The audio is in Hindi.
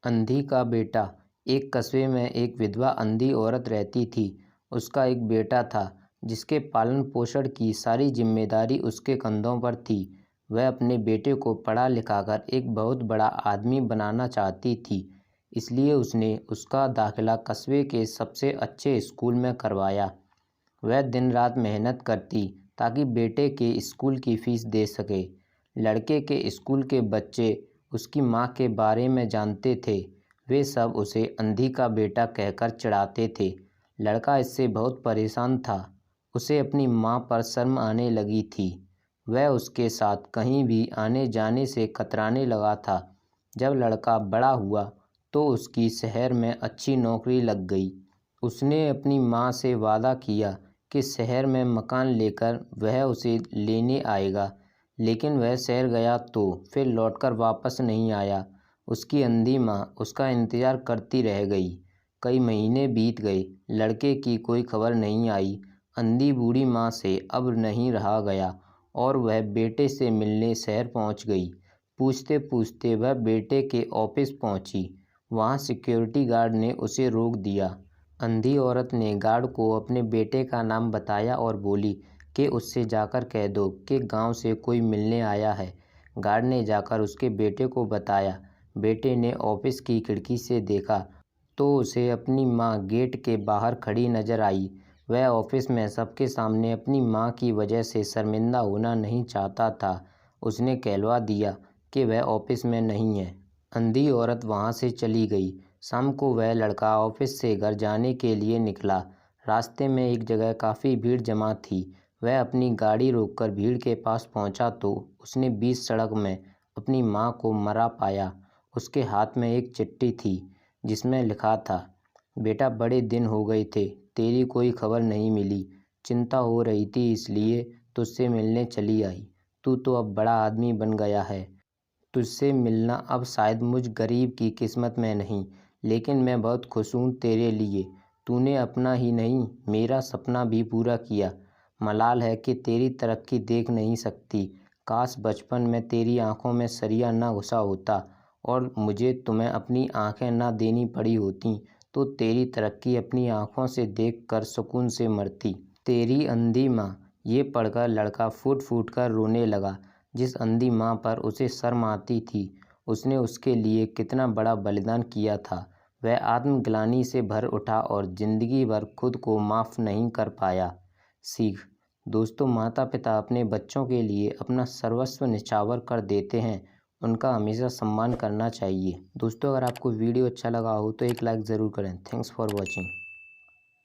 अंधी का बेटा। एक कस्बे में एक विधवा अंधी औरत रहती थी। उसका एक बेटा था जिसके पालन पोषण की सारी जिम्मेदारी उसके कंधों पर थी। वह अपने बेटे को पढ़ा लिखाकर एक बहुत बड़ा आदमी बनाना चाहती थी, इसलिए उसने उसका दाखिला कस्बे के सबसे अच्छे स्कूल में करवाया। वह दिन रात मेहनत करती ताकि बेटे के स्कूल की फीस दे सके। लड़के के स्कूल के बच्चे उसकी माँ के बारे में जानते थे। वे सब उसे अंधी का बेटा कहकर चिढ़ाते थे। लड़का इससे बहुत परेशान था। उसे अपनी माँ पर शर्म आने लगी थी। वह उसके साथ कहीं भी आने जाने से कतराने लगा था। जब लड़का बड़ा हुआ तो उसकी शहर में अच्छी नौकरी लग गई। उसने अपनी माँ से वादा किया कि शहर में मकान लेकर वह उसे लेने आएगा, लेकिन वह शहर गया तो फिर लौटकर वापस नहीं आया। उसकी अंधी माँ उसका इंतज़ार करती रह गई। कई महीने बीत गए, लड़के की कोई खबर नहीं आई। अंधी बूढ़ी माँ से अब नहीं रहा गया और वह बेटे से मिलने शहर पहुँच गई। पूछते पूछते वह बेटे के ऑफिस पहुँची। वहाँ सिक्योरिटी गार्ड ने उसे रोक दिया। अंधी औरत ने गार्ड को अपने बेटे का नाम बताया और बोली कि उससे जाकर कह दो कि गांव से कोई मिलने आया है। गार्ड ने जाकर उसके बेटे को बताया। बेटे ने ऑफिस की खिड़की से देखा तो उसे अपनी माँ गेट के बाहर खड़ी नजर आई। वह ऑफिस में सबके सामने अपनी माँ की वजह से शर्मिंदा होना नहीं चाहता था। उसने कहलवा दिया कि वह ऑफिस में नहीं है। अंधी औरत वहाँ से चली गई। शाम को वह लड़का ऑफिस से घर जाने के लिए निकला। रास्ते में एक जगह काफ़ी भीड़ जमा थी। वह अपनी गाड़ी रोककर भीड़ के पास पहुंचा तो उसने बीच सड़क में अपनी माँ को मरा पाया। उसके हाथ में एक चिट्ठी थी जिसमें लिखा था, बेटा बड़े दिन हो गए थे, तेरी कोई खबर नहीं मिली। चिंता हो रही थी इसलिए तुझसे मिलने चली आई। तू तो अब बड़ा आदमी बन गया है। तुझसे मिलना अब शायद मुझ गरीब की किस्मत में नहीं, लेकिन मैं बहुत खुश हूँ तेरे लिए। तूने अपना ही नहीं मेरा सपना भी पूरा किया। मलाल है कि तेरी तरक्की देख नहीं सकती। काश बचपन में तेरी आंखों में सरिया ना घुसा होता और मुझे तुम्हें अपनी आंखें ना देनी पड़ी होती, तो तेरी तरक्की अपनी आंखों से देखकर सुकून से मरती। तेरी अंधी माँ। ये पढ़कर लड़का फूट फूट कर रोने लगा। जिस अंधी माँ पर उसे शर्म आती थी, उसने उसके लिए कितना बड़ा बलिदान किया था। वह आत्मग्लानि से भर उठा और जिंदगी भर खुद को माफ़ नहीं कर पाया। सीख। दोस्तों, माता पिता अपने बच्चों के लिए अपना सर्वस्व निछावर कर देते हैं। उनका हमेशा सम्मान करना चाहिए। दोस्तों, अगर आपको वीडियो अच्छा लगा हो तो एक लाइक ज़रूर करें। Thanks for watching.